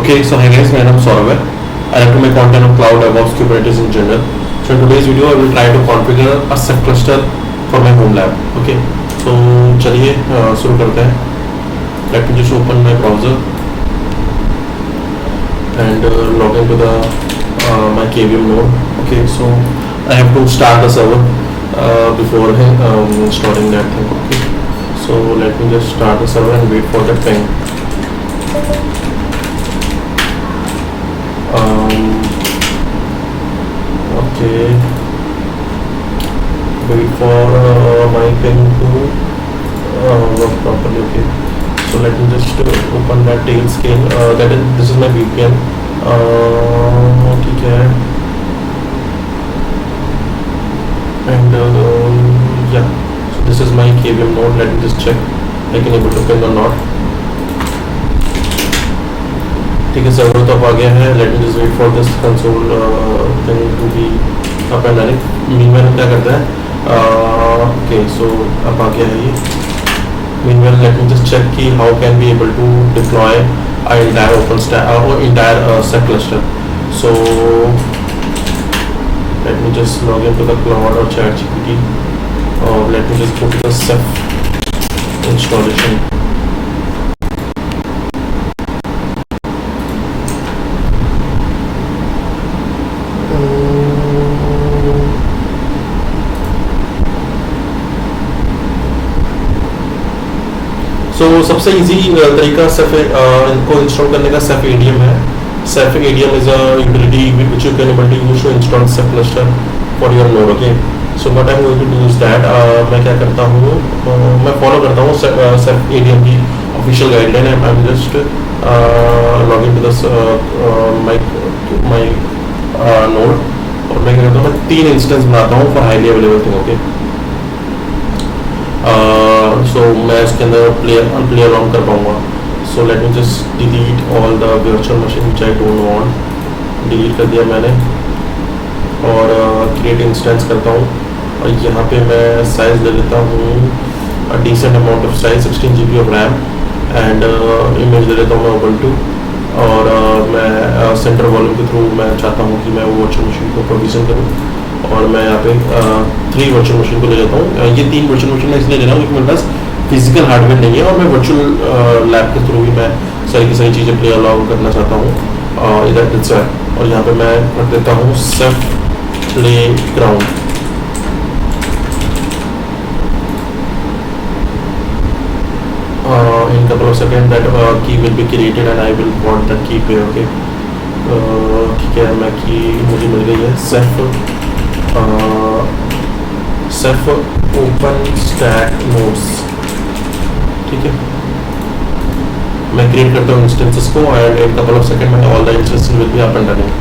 Okay, so hi guys, my name is Saurav. I like to make content on cloud, DevOps, Kubernetes in general. So in today's video, I will try to configure a Ceph cluster for my home lab. Okay, so चलिए शुरू करते हैं. Let me just open my browser and log into the my KVM node. Okay, so I have to start the server before installing that thing. Okay, so let me just start the server and wait for that ping. Okay, wait for my ping to work properly. Okay, so let me just open that Tailscale. This is my VPN. ठीक है, and yeah, so this is my KVM node. Let me just check I can able to ping or not. ठीक है, server तो अब आ गया है. Let me just wait for this console thing to be up and running. Meanwhile क्या करता है? ओके, सो अब आ गया है ये. Meanwhile let me just check कि how can be able to deploy entire OpenStack or entire Ceph cluster. So let me just log into the cloud or ChatGPT, or let me just go to the Ceph installation. तो सबसे easy तरीका Ceph इनको install करने का Ceph ADM है. Ceph ADM is a utility which you can able to use to install Ceph cluster for your node. Okay, so what I'm going to do is that मैं क्या करता हूँ, मैं follow करता हूँ Ceph ADM की official guideline है. I'm just log into this my node, और मैं क्या करता हूँ, मैं 3 इंस्टेंस बनाता हूँ for highly available thing. Okay, so मैं इसके अंदर प्ले अराउंड कर पाऊँगा. So let me just delete all the virtual machine which I don't want. Delete कर दिया मैंने, और क्रिएट इंस्टेंस करता हूँ. और यहाँ पे मैं साइज़ ले लेता हूँ decent amount of size, 16 GB of RAM, and image ले लेता हूँ मैं Ubuntu. और मैं सेंटर वॉल्यूम के थ्रू मैं चाहता हूँ कि मैं वो वर्चुअल मशीन को प्रोविजन करूँ. और मैं यहाँ पे 3 वर्चुअल मशीन को ले लेता हूँ. ये 3 वर्चुअल मशीन मैं इसलिए ले रहा हूँ क्योंकि मेरे पास फिजिकल हार्डवेयर नहीं है, और मैं वर्चुअल लैब के थ्रू भी मैं सारी की सारी चीज़ें प्ले अलाउ करना चाहता हूँ इधर दिट्स. और यहाँ पे मैं रख देता हूँ Ceph playground. in couple of seconds that key will be created and I will want that key पे. ओके, ठीक है, मैं की मुझे मिल गई है Ceph OpenStack nodes. ठीक है, मैं क्रिएट करता हूँ इंस्टेंसेस को, and in couple of second में all the instances will be up and running.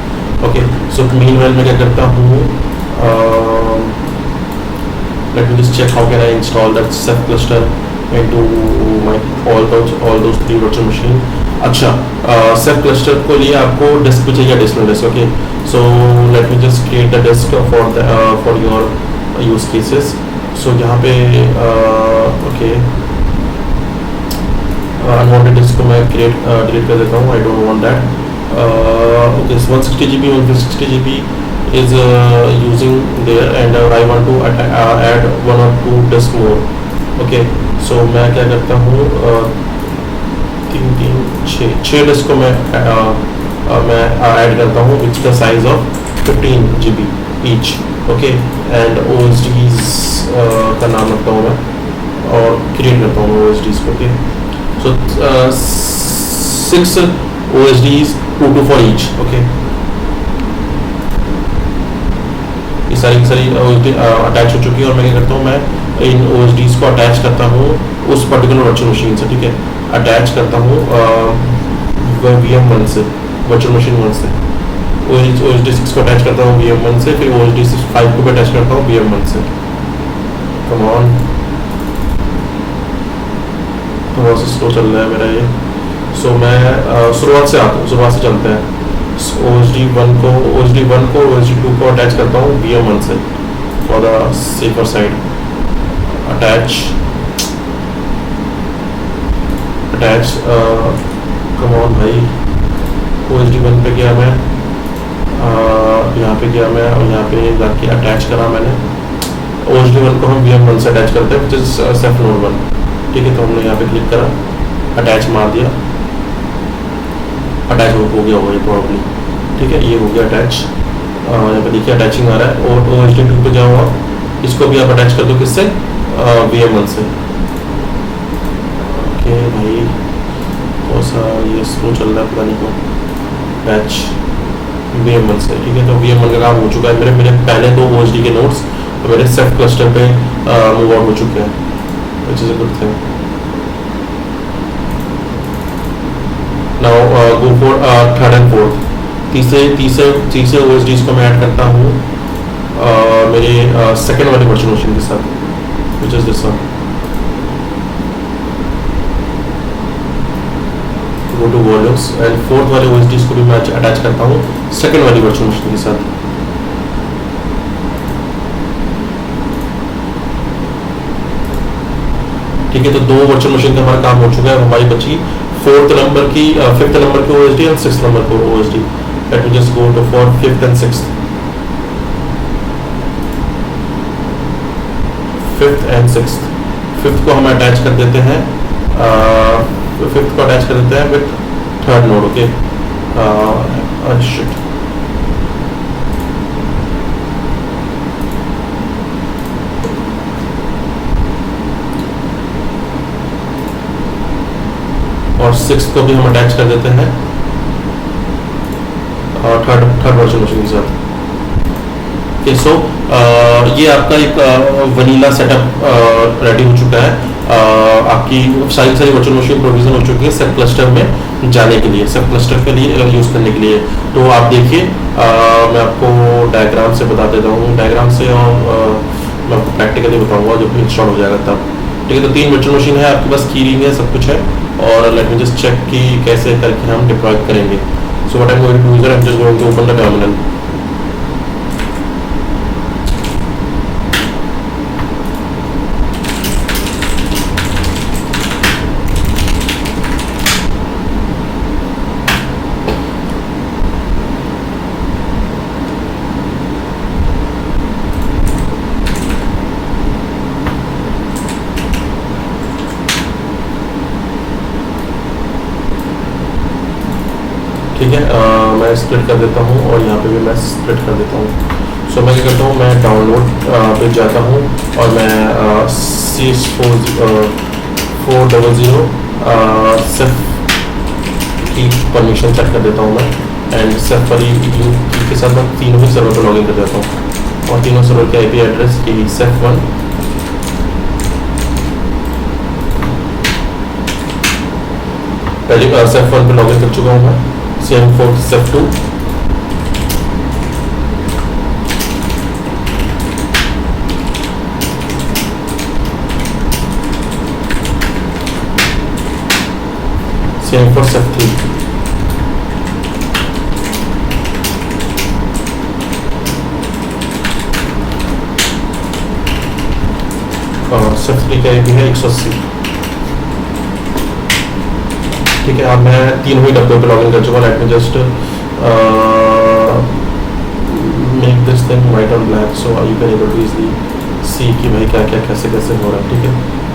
Okay, so meanwhile मैं क्या करता हूँ, let me just check how can I install that Ceph cluster into my all those 3 virtual machine. अच्छा, Ceph cluster को लिए आपको disk भी चाहिए, additional disk. Okay, so let me just create the disk for your use cases. So यहाँ पे okay, unwanted disc को मैं डिलीट कर देता हूँ. आई don't want that. Okay, 160 GB 160 GB is using there, and I want to add 1 or 2 disk more. Okay, so मैं क्या करता हूँ, 6 डिस्क को मैं ऐड करता हूँ which the size of 15 GB each. Okay, and OSDs का नाम रखता हूँ मैं, और क्रिएट करता हूँ OSDs को. Okay, so 6 OSDs 2 for each. Okay, ये सारी OSD अटैच हो चुकी है, और मैं क्या करता हूँ, मैं इन OSDs को अटैच करता हूँ उस पर्टिकुलर वर्चुअल मशीन से. ठीक है, अटैच करता हूँ VM1 से, वर्चुअल मशीन 1 से. OSD 6 को अटैच करता हूँ VM1 से, फिर OSD 5 को भी अटैच करता हूँ VM1 से. कम ऑन, थोड़ा सा स्लो चल रहा है मेरा ये. सो मैं शुरुआत से चलते हैं. OSD1 को OSD2 को अटैच करता हूँ VM1 से for the safer side. attach come on भाई. OSD1 पे गया मैं, यहाँ पे गया मैं और यहाँ पे जाके अटैच करा मैंने। OSD1 को हम VM1 से अटैच करते हैं, विच इज सेफ नोड 1। ठीक है, तो हमने यहाँ पे क्लिक करा, अटैच मार दिया, अटैच हो गया होगा ये प्रॉब्ली। ठीक है, ये हो गया अटैच। यहाँ पे देखिए अटैचिंग आ रहा है। और OSD2 पे जाओ आप, इसको भी आप अटैच कर दो, किससे? VM1 से। ओके भाई, कौन सा ये स्लो चल रहा है पता नहीं क्यों। अटैच VM1 से। ठीक है, तो VM1 का काम हो चुका है। मेरे पहले 2 OSD के नोट्स तो मेरे सेफ क्लस्टर पे मूव आउट हो चुके हैं, which is a good thing. Now go for third and fourth. तीसरे OSDs को मैं ऐड करता हूँ मेरे सेकेंड वाले वर्चुअल मशीन के साथ, which is this one. Go to volumes and fourth वाले OSDs को भी मैं अटैच करता हूँ सेकेंड वाली वर्चुअल मशीन के साथ। ठीक है, तो 2 वर्चुअल मशीन का हमारा काम हो चुका है। हमारी बची 4th नंबर की 5th नंबर की OSD और 6th नंबर को OSD। Let me just go to for 5th and 6th। 5th and 6th। 5th को हम अटैच कर देते हैं, 5th को अटैच कर देते हैं with third node. Okay, shit, और 6th को भी हम अटैच कर देते हैं थर्ड वर्चुअल मशीन के साथ। ओके, सो ये आपका एक वनीला सेटअप रेडी हो चुका है। आपकी सारी वर्चुअल मशीन प्रोविजन हो चुकी है सेफ क्लस्टर में जाने के लिए, सेफ क्लस्टर के लिए यूज़ करने के लिए। तो आप देखिए, मैं आपको डायग्राम से बता देता हूँ, डायग्राम से मैं आपको प्रैक्टिकली बताऊँगा जब इंस्टॉल हो जाएगा तब। ठीक है, तो 3 वर्चुअल मशीन है आपके पास, कीरिंग है, सब कुछ है। और लेट मी जस्ट चेक कि कैसे करके हम डिप्लॉय करेंगे। So what I am going to do is I am just going to open the terminal. ठीक है, मैं स्प्लिट कर देता हूँ और यहाँ पे भी मैं स्प्लिट कर देता हूँ। सो मैं क्या करता हूँ, मैं डाउनलोड पे जाता हूँ और मैं CS400 सिर्फ की परमिशन सेट कर देता हूँ मैं। एंड सिर्फ वाली की के साथ मैं तीनों ही सर्वर पर लॉगिन कर देता हूँ और तीनों सर्वर के IP एड्रेस की SEF1 पहले SEF1 पे लॉगिन कर चुका हूँ मैं। CM4 SEF2 CM4 SEF3 और SEF3 का IP है 180। ठीक है, अब मैं तीनों ही डब्बे पे लॉगिन कर चुका हूँ। Let me just make this thing white on black so you can able to easily see कि भाई क्या क्या कैसे कैसे हो रहा है। ठीक है,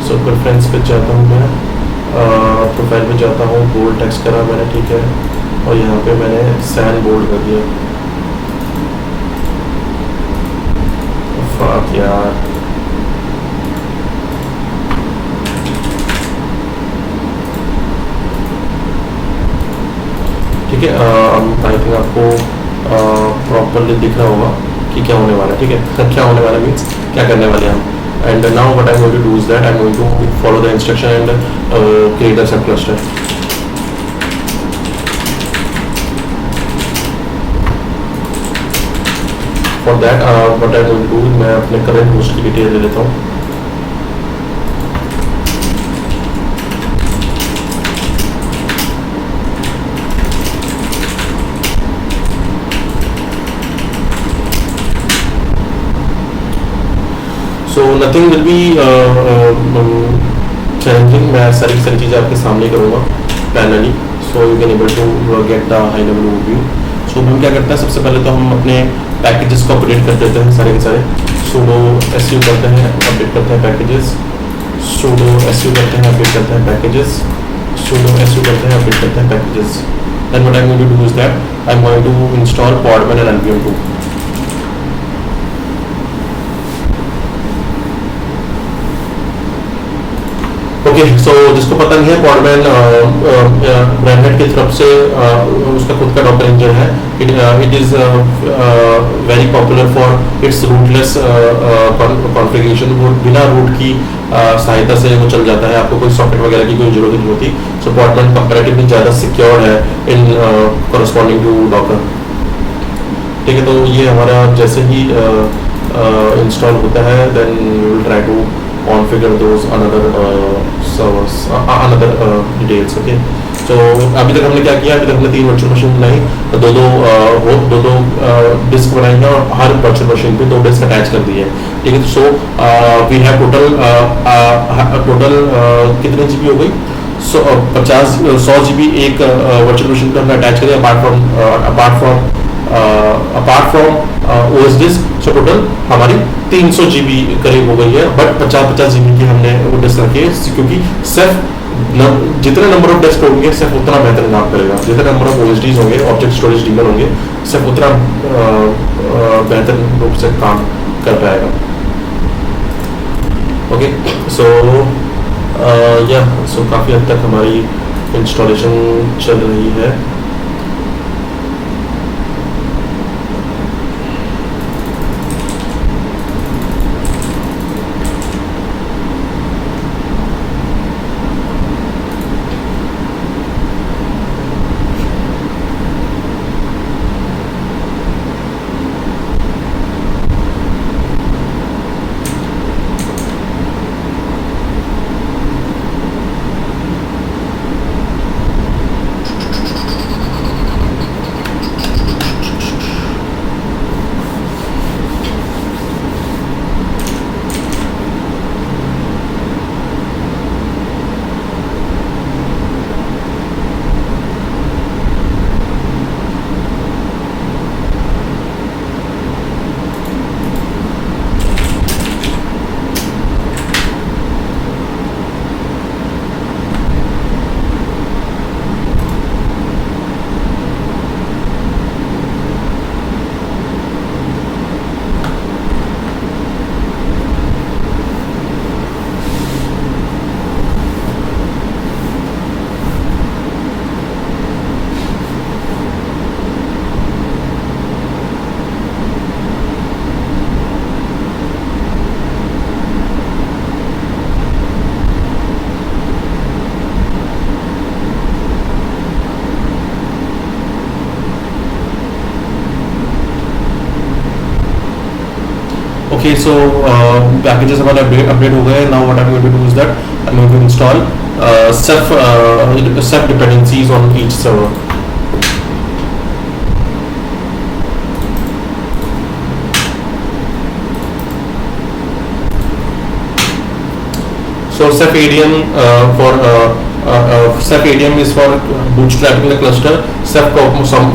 सो प्रेफरेंस पे जाता हूँ मैं, प्रोफाइल पे जाता हूँ, बोल्ड टेक्स्ट करा मैंने। ठीक है, और यहाँ पे मैंने सैन बोल्ड कर दिया। फाक यार, ठीक है, आई थिंक आपको प्रॉपरली दिख रहा होगा कि क्या होने वाला है। ठीक है, क्या होने वाला मीन्स क्या करने वाले हैं हम। And now what I am going to do is that I am going to follow the instruction and create a sub cluster. For that what I am going to do, मैं अपने current host की detail ले लेता हूँ। So nothing will be challenging, मैं सारी चीज़ें आपके सामने करूँगा parallelly. So you can able to get the high level overview. So हम क्या करते हैं, सबसे पहले तो हम अपने पैकेजेस को अपडेट कर देते हैं सारे के सारे। sudo su करते हैं, अपडेट करते हैं पैकेजेस, sudo su करते हैं, अपडेट करते हैं पैकेजेस, sudo su करते हैं, अपडेट करते हैं packages. Then what I'm going to do is that I'm going to install Podman and npm 2। Okay, सो जिसको पता नहीं है, पॉडमैन ब्रांड की तरफ से उसका खुद का डॉकर इंजन है। It is very popular for its rootless configuration. वो बिना रूट की सहायता से वो चल जाता है, आपको कोई सॉकेट वगैरह की कोई जरूरत नहीं होती। सो पॉडमैन कंपैरेटिवली ज़्यादा सिक्योर है इन कॉरस्पॉन्डिंग टू डॉकर। ठीक है, तो ये हमारा जैसे ही इंस्टॉल होता है, then we will try to configure those another servers, another details। okay, so अभी तक हमने क्या किया, अभी तक हमने 3 वर्चुअल मशीन बनाई, दो डिस्क बनाई है और हर वर्चुअल मशीन पे 2 डिस्क अटैच कर दी है। ठीक है, सो वी हैव टोटल कितने जीबी हो गई, 100 जीबी एक वर्चुअल मशीन पे हमने अटैच करिए apart from OS disk. So total हमारी 300 जीबी करीब हो गई है, बट 50-50 जीबी की हमने वो डिस्क रखी है, क्योंकि सिर्फ जितने नंबर ऑफ डिस्क होंगे सिर्फ उतना बेहतर काम करेगा, जितने नंबर ऑफ ओएसडीज होंगे, ऑब्जेक्ट स्टोरेज डीलर होंगे, सिर्फ उतना बेहतर रूप से काम कर पाएगा। ओके, सो सो काफ़ी हद तक हमारी इंस्टॉलेशन चल रही है। Okay, so packages हमारे अपडेट हो गए। Now what I'm going to do is that I'm going to install self dependencies on each server। So self ADM self ADM is for bootstrapping the cluster, self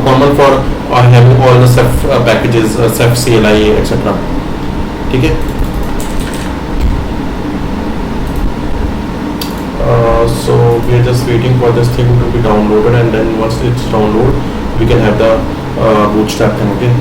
common for having all the self packages, self CLI etc। ठीक है, so we are just waiting for this thing to be downloaded, and then once it's downloaded we can have the bootstrap thing। okay,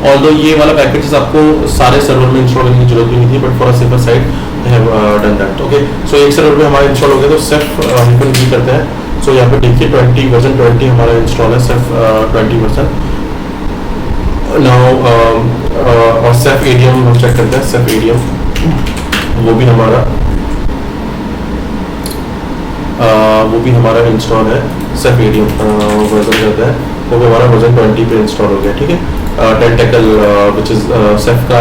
although ये वाला packages आपको सारे server में install करने की जरूरत भी नहीं थी, but for a safer side have done that. Okay, so एक सर्वर पे हमारा इंस्टॉल हो गया, तो सेफ हाइफन वी करते हैं। सो यहाँ पे देखिए 20 वर्जन 20 हमारा इंस्टॉल है, सेफ 20 वर्जन। नाउ और सेफ एडीएम हम चेक करते हैं, सेफ एडीएम वो भी हमारा इंस्टॉल है। सेफ एडीएम वर्जन करते हैं, वो भी हमारा वर्जन 20 पे इंस्टॉल हो गया। ठीक है, टेंटेकल विच इज सेफ का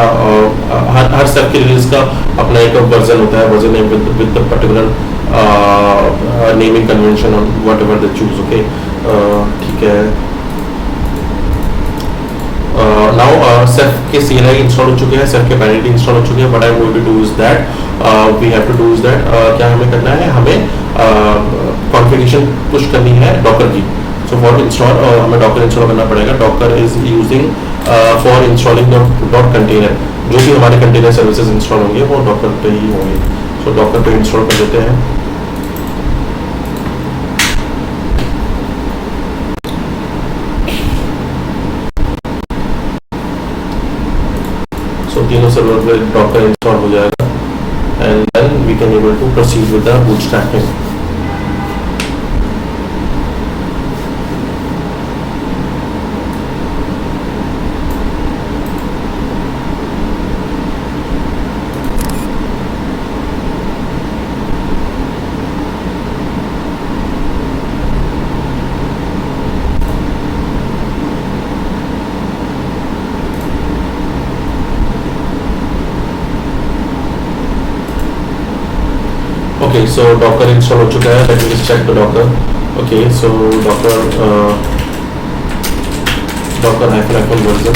हर सेफ की रिलीज का अपना एक वर्जन होता है, version name with the particular naming convention on whatever they choose. Okay, ठीक है। नाउ सेफ के CLI इंस्टॉल हो चुके हैं, सेफ के पैनिटी इंस्टॉल हो चुके हैं। What I am going to do is that we have to do is that क्या हमें करना है, हमें कॉन्फ़िगरेशन पुश करनी है डॉकर की। सो फॉर इंस्टॉल हमें डॉकर इंस्टॉल करना पड़ेगा। Docker is using for installing dot container, जो भी हमारे कंटेनर सर्विसेज इंस्टॉल होंगे वो डॉकर पे ही होंगे। सो डॉकर पे इंस्टॉल कर देते हैं। सो तीनों सर्वर पे डॉकर इंस्टॉल हो जाएगा and then we can able to proceed with the bootstrapping. Okay, so Docker install हो चुका है। Let me just check the Docker. Okay, so Docker hyphen version.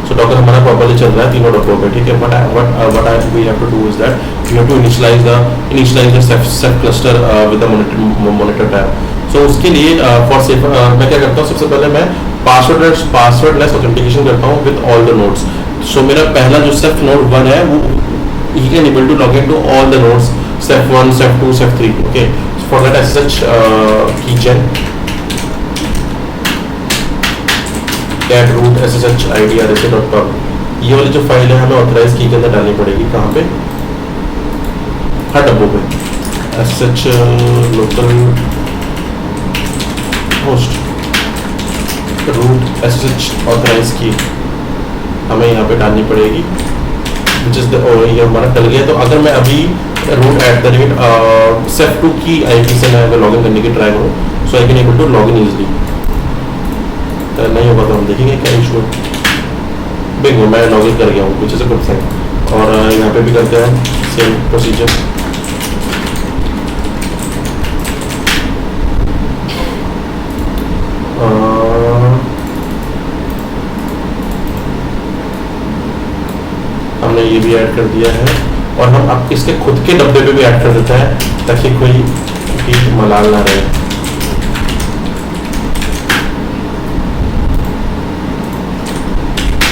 So Docker हमारा प्रॉपर्ली चल रहा है तीनों डॉकर पे। ठीक है, what we have to do is that we have to initialize the ceph cluster with the monitor tab. So उसके लिए for safe मैं क्या करता हूँ, सबसे पहले मैं passwordless authentication करता हूँ with all the nodes. So मेरा पहला जो ceph node 1 है वो he can able to log into all the nodes, ceph 1, ceph 2, ceph 3. Okay, so for that SSH keychain cat root ssh id rsa.com, ये वाली जो फाइल है हमें ऑथराइज की के अंदर डालनी पड़ेगी। कहाँ पे, हर डब्बों पे ssh local host root ssh authorise की हमें यहाँ पे डालनी पड़ेगी, which is the ये हमारा डल गया। तो अगर मैं अभी root @ ceph2 की IP से मैं अगर लॉगिन करने की ट्राई करूँ, so I can able to login easily. नहीं होगा तो हम देखेंगे क्या इशू है। बिंगो, मैं लॉगिन कर गया हूँ, which is a good thing। और यहाँ पे भी करते हैं सेम प्रोसीजर। हमने ये भी ऐड कर दिया है और हम अब इसके खुद के डब्बे पे भी ऐड कर देते हैं ताकि कोई भी मलाल ना रहे।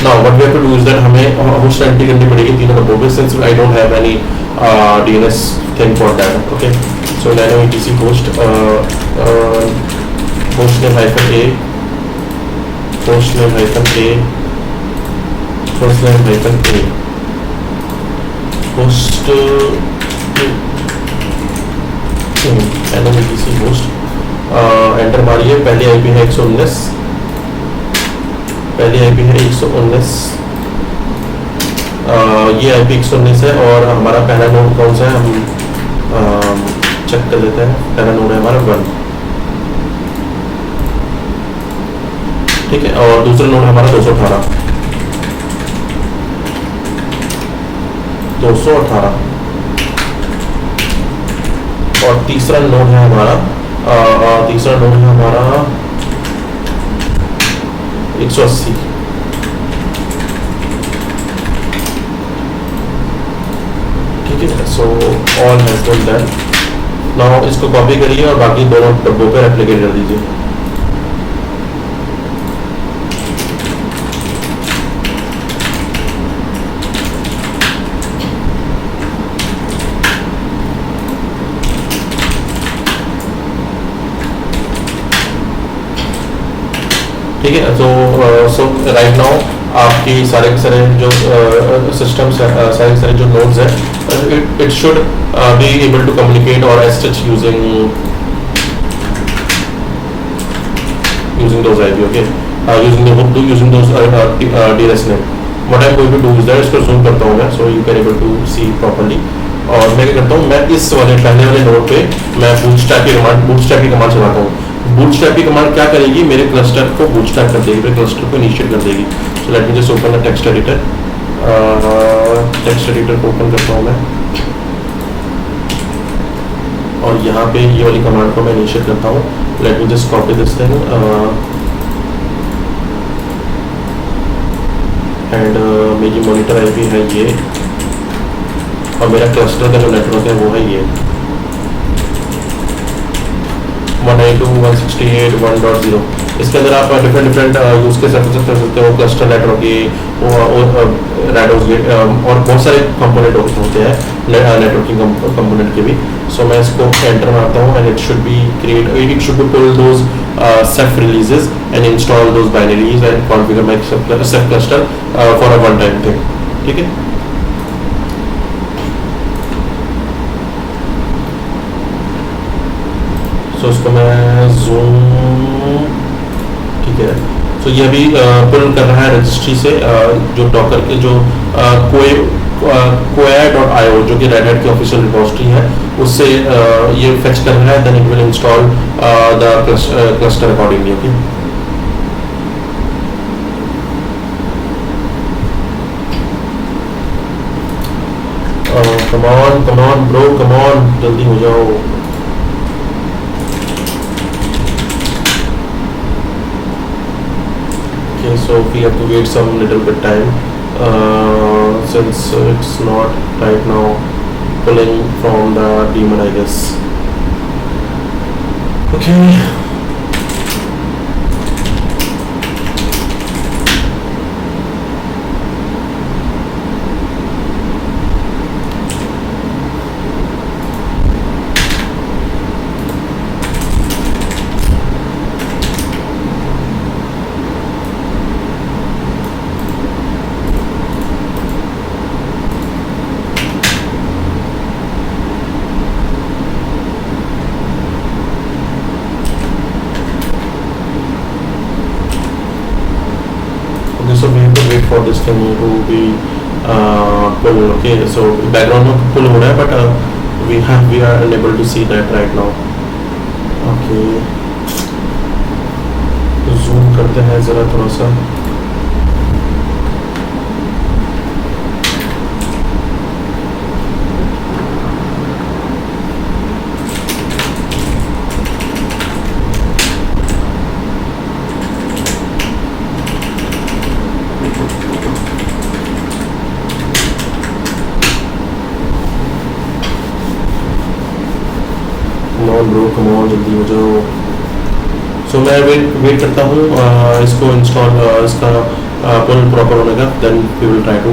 Now what we have to do is that हमें होस्ट एंट्री करनी पड़ेगी तीनों डब्बों पे, since I don't have any DNS thing for that. Okay, so nano etc host hostname -a hostname -a hostname -a host nano etc host enter मारिए। पहली IP है 119, पहली IP है 119, ये IP 119 है और हमारा पहला नोड कौन सा है हम चेक कर लेते हैं। पहला नोड है हमारा 1, ठीक है, और दूसरा नोड हमारा 218 और तीसरा नोड है हमारा 180। ठीक है, so all has been done. Now इसको कॉपी करिए और बाकी दोनों डब्बों पे रेप्लिकेट कर दीजिए। ठीक है, तो सो राइट नाउ आपकी सारे के सारे जो सिस्टम्स सारे के सारे जो नोड्स हैं it should be able to communicate or SSH using those IP, okay, using those DNS name. What I'm going to do is that इसको zoom करता हूँ मैं, so you can able to see properly. और मैं क्या करता हूँ, मैं इस वाले पहले वाले नोड पे मैं bootstrap की कमांड चलाता हूँ. bootstrap की कमांड क्या करेगी, मेरे क्लस्टर को bootstrap कर देगी, मेरे क्लस्टर को इनिशिएट कर देगी. So let me just open the text editor. Text editor को ओपन करता हूँ मैं, और यहाँ पे ये वाली कमांड को मैं इनिशिएट करता हूँ. Let me just copy this thing and मेरी मॉनिटर आईपी है ये, और मेरा क्लस्टर का जो नेटवर्क है वो है ये 192.168.1.0. इसके अंदर आप डिफरेंट यूज के कर सकते हो, क्लस्टर नेटवर्क की रैडोस और बहुत सारे कंपोनेंट होते हैं नेटवर्किंग कंपोनेंट के भी. सो मैं इसको एंटर मारता हूँ and it should be pull those Ceph releases and install those binaries and configure my Ceph cluster for a one time thing. ठीक है, सो इसको मैं जूम, ठीक है. सो ये अभी पुल कर रहा है रजिस्ट्री से जो डॉकर के जो koa.io जो कि रेड हैट की ऑफिशियल रिपोजिटरी है उससे ये फेच कर रहा है. Then it will install the cluster accordingly. Okay, come on bro, come on, जल्दी हो जाओ. Okay, so we have to wait some little bit time since it's not right now pulling from the daemon, I guess. Okay. So we have to wait for this thing to be pull. Okay, so background में pull हो रहा है, but we are unable to see that right now. Okay, zoom करते हैं जरा थोड़ा सा. Bro come on, जल्दी हो जाओ. सो मैं वेट करता हूँ इसको इंस्टॉल, इसका पुल प्रॉपर होने का. Then we will try to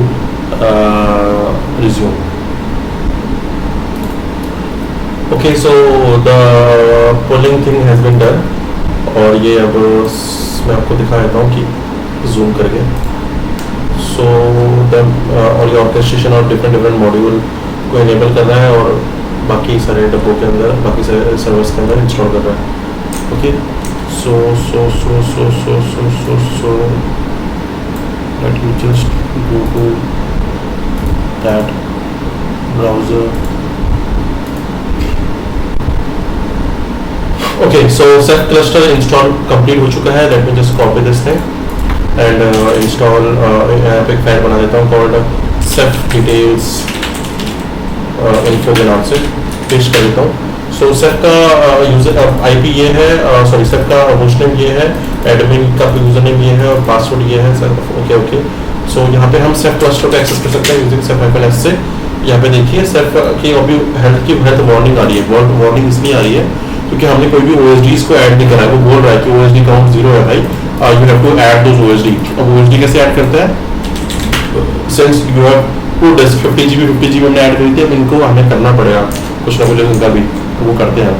resume. Okay, so the pulling thing has been done. और ये अब मैं आपको दिखा देता हूँ कि जूम करके. सो द और ये ऑर्केस्ट्रेशन और डिफरेंट मॉड्यूल को इनेबल कर रहा है और बाकी सारे डब्बों के अंदर, बाकी सारे सर्वर्स के अंदर इंस्टॉल कर रहा है. Okay, so let me just go to that browser. Okay, so Ceph cluster install complete हो चुका है. Let me just copy this thing and install. यहाँ पे एक फाइल बना देता हूँ कॉल्ड सेफ डिटेल्स इन्फो के नाम से पेस्ट कर देता हूँ. सो सेफ का यूजर आईपी ये है, सॉरी सेफ का होस्ट नेम ये है, एडमिन का यूजर नेम ये है और पासवर्ड ये है सर. ओके, सो यहाँ पे हम सेफ क्लस्टर को एक्सेस कर सकते हैं यूजिंग सेफ-s से. यहाँ पे देखिए सेफ की अभी हेल्थ वार्निंग आ रही है. वार्निंग इसलिए आ रही है क्योंकि हमने कोई भी OSDs को ऐड नहीं करा है. वो बोल रहा है कि OSD काउंट 0 है भाई, you have to add those OSD. अब OSD कैसे ऐड करता है, सिंस यू हैव 50 GB हमने ऐड करी थी, अब इनको हमें करना पड़ेगा कुछ ना कुछ इनका भी. वो करते हैं,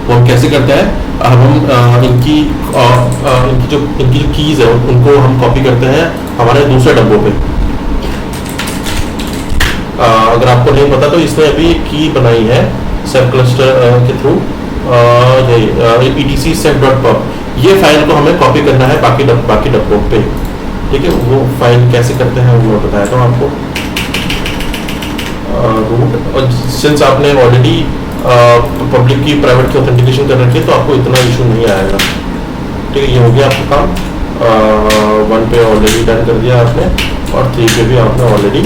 वो हम कैसे करते हैं, अब हम इनकी जो कीज है उनको हम कॉपी करते हैं हमारे दूसरे डब्बों पे. अगर आपको नहीं पता तो इसने अभी एक की बनाई है सेफ क्लस्टर के थ्रू, etc sef.pub। ये फाइल को हमें कॉपी करना है बाकी डब्बों पे, ठीक है। वो फाइल कैसे करते हैं वो मैं बताया था आपको। रूट, और सिंस आपने ऑलरेडी पब्लिक की प्राइवेट की ऑथेंटिकेशन कर रखी है तो आपको इतना इशू नहीं आएगा, ठीक है। ये हो गया आपका काम। 1 पे ऑलरेडी डन कर दिया आपने और 3 पे भी आपने ऑलरेडी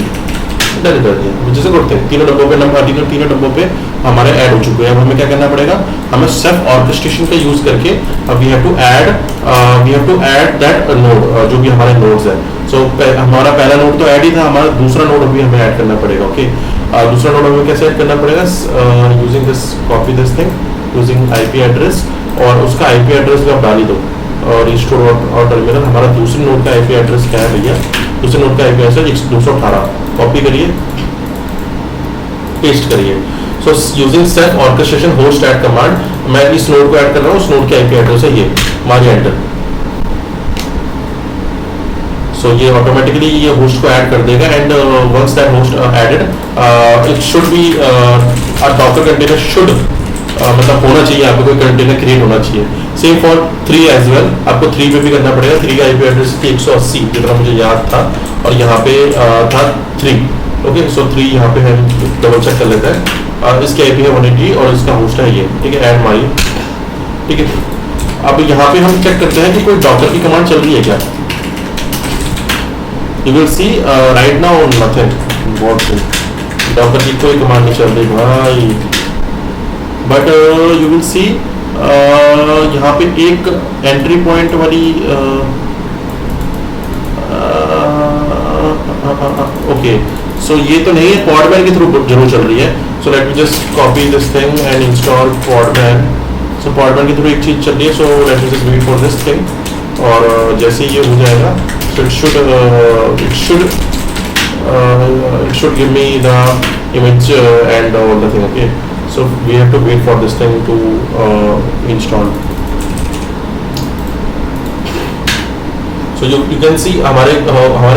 डन कर दिया, मुझे से करते हैं। तीनों डब्बों पे नंबर आर्टिकल तीनों डब्बों पे हमारे ऐड हो चुके हैं। अब हमें क्या करना पड़ेगा, हमें सेल्फ ऑर्केस्ट्रेशन का यूज करके we have to add that node, जो भी हमारे नोड्स है। सो हमारा पहला नोड तो ऐड ही था, हमारा दूसरा नोड अभी हमें ऐड करना पड़ेगा। ओके, दूसरा नोड हमें कैसे ऐड करना पड़ेगा, using this, copy this thing using IP address, और उसका आईपी एड्रेस भी आप डाल ही दो। और रिस्टोर और टर्मिनल, हमारा दूसरे नोड का आईपी एड्रेस क्या है भैया, दूसरे नोड का आईपी एड्रेस 218, कॉपी करिए, पेस्ट करिए। So using self orchestration host add command, मैं इस नोड को ऐड कर रहा हूँ, उस नोड के आईपी एड्रेस है ये, मारिए एंटर। सो ये ऑटोमेटिकली ये होस्ट को ऐड कर देगा। And once that host added, it should be a docker container should, मतलब होना चाहिए, आपको कोई कंटेनर क्रिएट होना चाहिए। सेम फॉर 3 एज वेल, आपको 3 पे भी करना पड़ेगा। 3 का आईपी एड्रेस 180 जितना मुझे याद था, और यहाँ पे था 3। ओके, सो 3 यहाँ पे है, डबल चेक कर लेते हैं। इसके आईपी है 180 और इसका होस्ट है ये, ठीक है। ऐड मारिए, ठीक है। अब यहाँ पे हम चेक करते हैं कि कोई डॉकर की कमांड चल रही है क्या। You will C right now nothing, Docker की कोई कमांड नहीं चल रही भाई, बट यू विल सी यहाँ पे एक एंट्री पॉइंट वाली ओके, सो ये तो नहीं है, पॉडमैन के थ्रू जरूर चल रही है। So let me just copy this thing and install Podman. So Podman के थ्रू एक चीज चल रही है, so let me just wait for this thing. और जैसे ये हो जाएगा, so it should give me the image and all the thing. Okay, so we have to wait for this thing to install. So you can see हमारे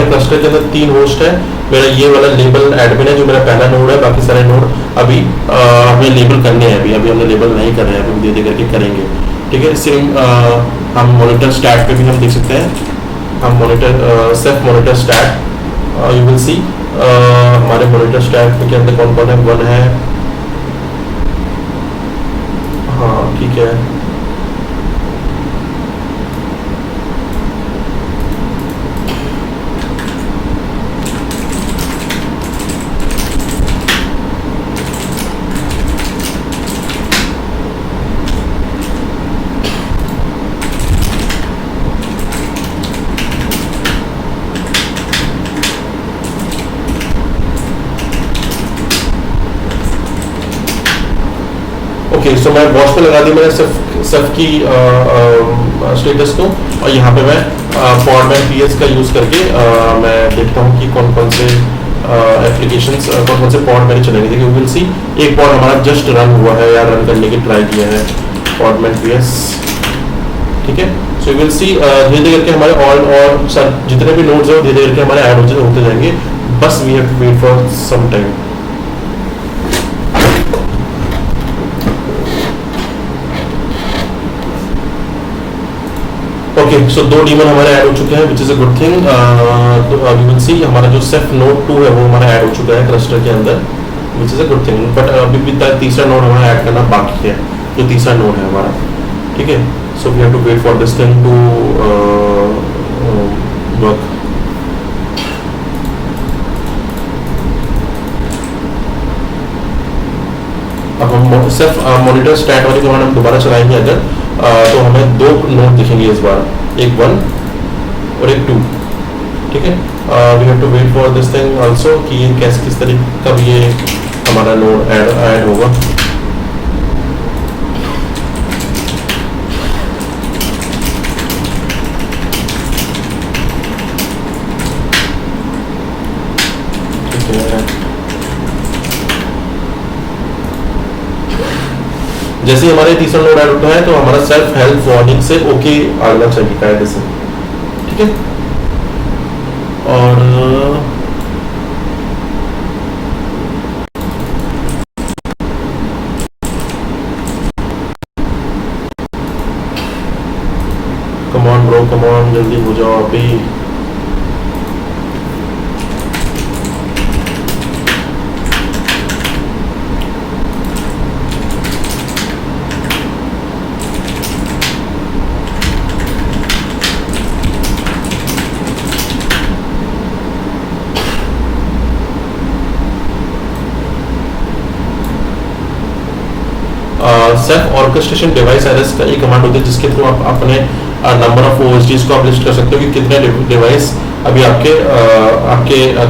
cluster के अंदर 3 host है। मेरा ये वाला लेबल एडमिन है जो मेरा पहला नोड है, बाकी सारे नोड अभी हमें लेबल करने हैं। अभी हमने लेबल नहीं कर रहे हैं, अभी धीरे करके करेंगे, ठीक है। सेम हम मॉनिटर स्टैट पे भी हम देख सकते हैं, हम monitor Ceph monitor stat, you will see हमारे मॉनिटर स्टैट के अंदर कौन कौन है। 1 है, हाँ ठीक है। ओके, सो मैं वॉच पे लगा दी मैंने सेफ की स्टेटस को, और यहाँ पे मैं पॉडमैन पीएस का यूज करके मैं देखता हूँ कि कौन कौन से एप्लीकेशंस, कौन कौन से पॉड मेरे चलेंगे। देखिए यू विल सी एक पॉड हमारा जस्ट रन हुआ है या रन करने की ट्राई किया है, पॉडमैन पीएस, ठीक है। सो यू विल सी धीरे धीरे करके हमारे ऑल और सर जितने भी नोड्स हैं धीरे धीरे करके हमारे ऐड होते जाएंगे। बस we have to wait for some time. Okay, so 2 daemon हमारे ऐड हो चुके हैं, which is a good thing. You will see हमारा जो सेफ नोड 2 है वो हमारा ऐड हो चुका है क्लस्टर के अंदर, विच is a good thing. But अभी भी तीसरा नोड हमारा ऐड करना बाकी है, जो तीसरा नोड है हमारा, ठीक है। So we have to wait for this thing to work. अब हम सिर्फ मॉनिटर स्टैट वाली कमांड हम दोबारा चलाएंगे अगर, तो हमें 2 नोड दिखेंगे इस बार, एक 1 और एक 2, ठीक है। We have to wait for this thing also कि ये किस तरीके कब ये हमारा नोड ऐड होगा। जैसे ही हमारे तीसरा नोड ऐड होता है तो हमारा सेल्फ हेल्प वार्निंग से ओके आगना चाहिए कायदे से, ठीक है। और कम ऑन जल्दी हो जाओ अभी। सेल्फ ऑर्केस्ट्रेशन डिवाइस एलएस का ये कमांड होती है जिसके थ्रू आप अपने नंबर ऑफ ओएसडीज को आप लिस्ट कर सकते हो कि कितने डिवाइस अभी आपके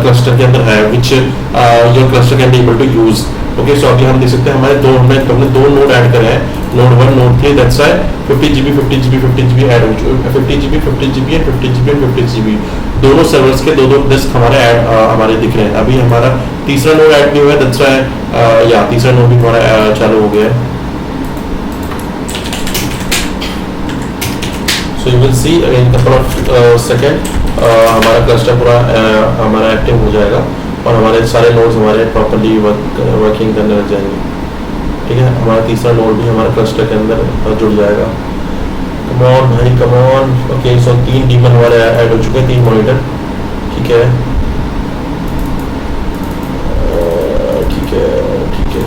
क्लस्टर के अंदर है which your cluster can be able to use. Okay, so अभी हम देख सकते हैं हमने दो नोड ऐड करे हैं, node 1 node 3, that's why 50 GB 50 GB 50 GB add हो चुके हैं, 50 GB 50 GB and 50 GB and 50 GB दोनों सर्वर्स के दो डिस्क हमारे दिख रहे हैं। अभी हमारा तीसरा नोड ऐड नहीं हुआ है, दैट्स व्हाई या तीसरा नोड भी हमारा चालू हो गया है। So you will C in couple of second हमारा क्लस्टर पूरा हमारा एक्टिव हो जाएगा और हमारे सारे नोड्स हमारे प्रॉपर्ली वर्किंग करने लग जाएंगे। ठीक है, हमारा तीसरा नोड भी हमारे क्लस्टर के अंदर जुड़ जाएगा। कम ऑन भाई come on. Okay, so 3 demon हमारे ऐड हो चुके हैं, 3 मॉनिटर। ठीक है ठीक है ठीक है।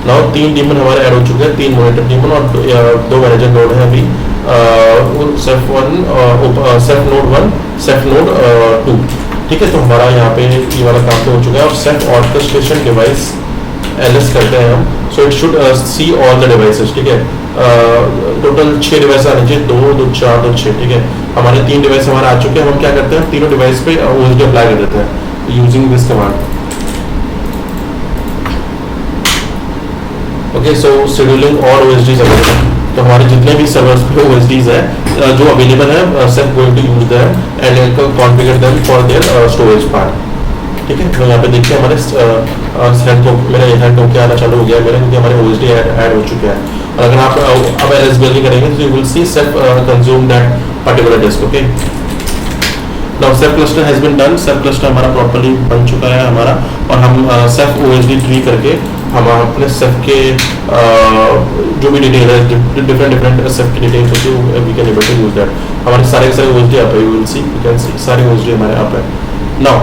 नाउ 3 डीमन हमारे ऐड हो चुके हैं, 3 मॉनिटर डीमन और 2 मैनेजर नोड है अभी, सेफ नोड 1 सेफ नोड 2। ठीक है, तो हमारा यहाँ पे ये वाला काम तो हो चुका है। और सेफ ऑर्केस्ट्रेशन डिवाइस एलएस करते हैं हम, so it should see all the devices. ठीक है, टोटल 6 डिवाइस आने चाहिए, 2 2 4 2 6। ठीक है, हमारे 3 डिवाइस हमारे आ चुके हैं। हम क्या करते हैं, तीनों डिवाइस पे ओएसडी अप्लाई कर देते हैं using this command. Okay, so scheduling और ओएसडीज अवेलेबल, तो हमारे जितने भी सर्वर्स पे ओएसडीज है जो अवेलेबल है सब going to use them and configure them for their storage part. ठीक है, तो यहाँ पे देखिए हमारे मेरा हैंड होके आना चालू हो गया मेरा, क्योंकि हमारे ओएसडी ऐड हो चुके हैं। और अगर आप अब एलएसबीएल करेंगे तो you will see Ceph consume that particular disk. Okay, now Ceph cluster has been done, Ceph cluster हमारा प्रॉपर्ली बन चुका है हमारा, और हम सेल्फ ओएसडी ट्री करके हम अपने सेफ के जो भी डिटेल है डिफरेंट सेफ की डिटेल्स होती है we can able to use that. हमारे सारे ओएसडी आप you will see you can see सारे ओएसडी हमारे आप है। Now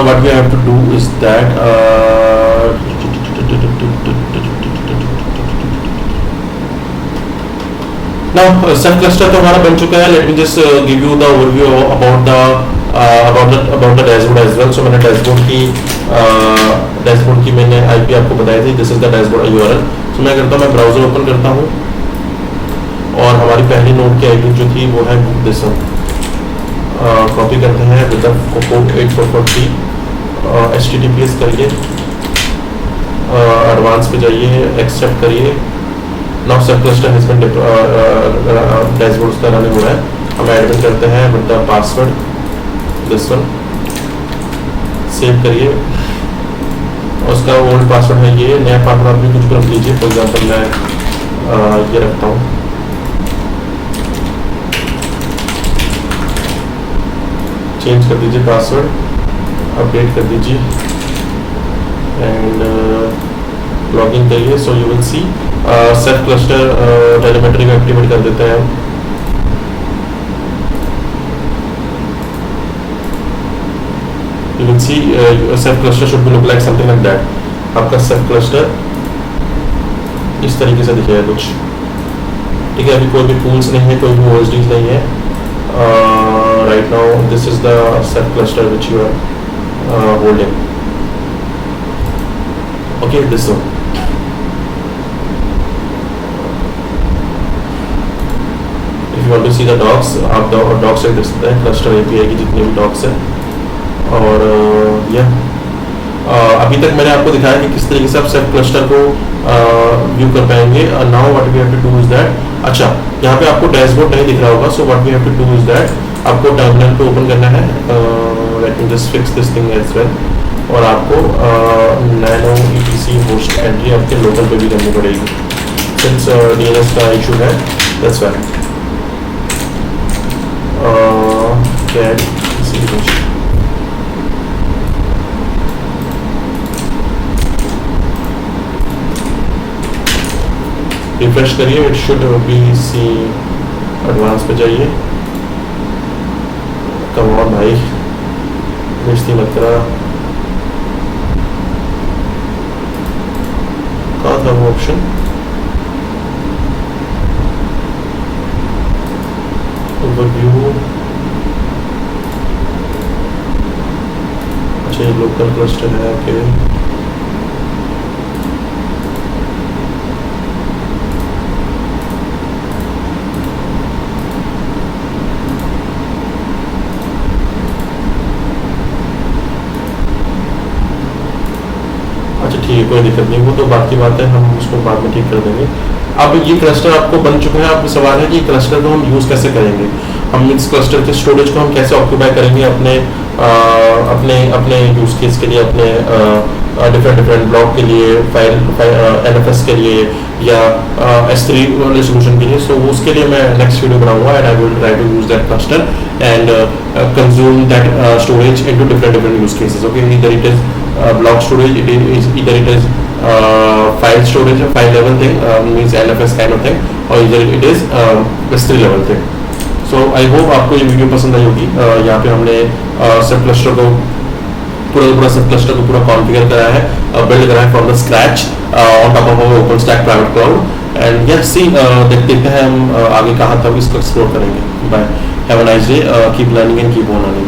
what we have to do is that now Ceph cluster तो हमारा बन चुका है। Let me just give you the overview about the dashboard as well. So मैंने डैशबोर्ड की मैंने आईपी आपको बताई थी, this is the dashboard URL. So मैं करता हूँ, मैं ब्राउजर ओपन करता हूँ और हमारी पहली नोड की आईपी जो थी वो है दिस वन, कॉपी करते हैं विद द कोड 8443 HTTPS करिए, एडवांस पे जाइए, एक्सेप्ट करिए। Now Ceph cluster has been dashboard उसका रनिंग हो रहा है। हम एडमिन करते हैं with the password this one, save करिए। उसका ओल्ड पासवर्ड है ये, नया पासवर्ड आप भी कुछ रख लीजिए। फॉर एग्जांपल मैं ये रखता हूँ, चेंज कर दीजिए पासवर्ड, अपडेट कर दीजिए एंड लॉगिन करिए। So you will see self cluster telemetry को एक्टिवेट कर देते हैं हम। You will see self cluster should be look like something like that। आपका self cluster इस तरीके से दिखेगा कुछ। ठीक है, अभी कोई भी tools नहीं है, कोई भी OSDs नहीं है। Right now this is the self cluster which you are holding। Okay, this one। If you want to see the docs, आप docs से देख सकते हैं cluster API की जितने भी docs है। और अभी तक मैंने आपको दिखाया कि किस तरीके से आप सेल्फ क्लस्टर को व्यू कर पाएंगे। Now what we have to do is that, अच्छा यहाँ पे आपको डैशबोर्ड नहीं दिख रहा होगा, so what we have to do is that आपको टर्मिनल पे ओपन करना है। Let me just fix this thing as well. और आपको नैनो ETC होस्ट एंट्री आपके लोकल पे भी करनी पड़ेगी, सिंस DNS का इशू है, दैट्स व्हाई। रिफ्रेश करिए, it should be see advance पे जाइए। कम ऑन भाई, बेइज्जती मत करा। कहाँ था वो ऑप्शन? ओवरव्यू। अच्छा ये लोकल क्लस्टर है, ओके। अच्छा ठीक है, कोई दिक्कत नहीं, वो तो बात की बात है, हम उसको बाद में ठीक कर देंगे। अब ये क्लस्टर आपको बन चुका है, अब सवाल है कि क्लस्टर को हम यूज़ कैसे करेंगे। हम इस क्लस्टर के स्टोरेज को हम कैसे ऑक्यूपाई करेंगे अपने अपने यूज़ केस के लिए, अपने डिफरेंट डिफरेंट ब्लॉक के लिए, NFS के लिए या S3 वाले सोल्यूशन के लिए। सो उसके लिए मैं नेक्स्ट वीडियो बनाऊंगा and I will try to use that cluster and consume that storage into different different use cases. Okay, either it is block storage, either it is file storage, a file level thing, means NFS kind of thing, or either it is S3 level thing. So I hope आपको ये video पसंद आई होगी। यहाँ पे हमने सब cluster को पूरा सब क्लस्टर को पूरा कॉन्फ़िगर करा है, बिल्ड करा है from the scratch on top of OpenStack private cloud. And yes see देखते हैं हम आगे कहाँ तक इसको एक्सप्लोर करेंगे। Bye, have a nice day, keep learning and keep on learning.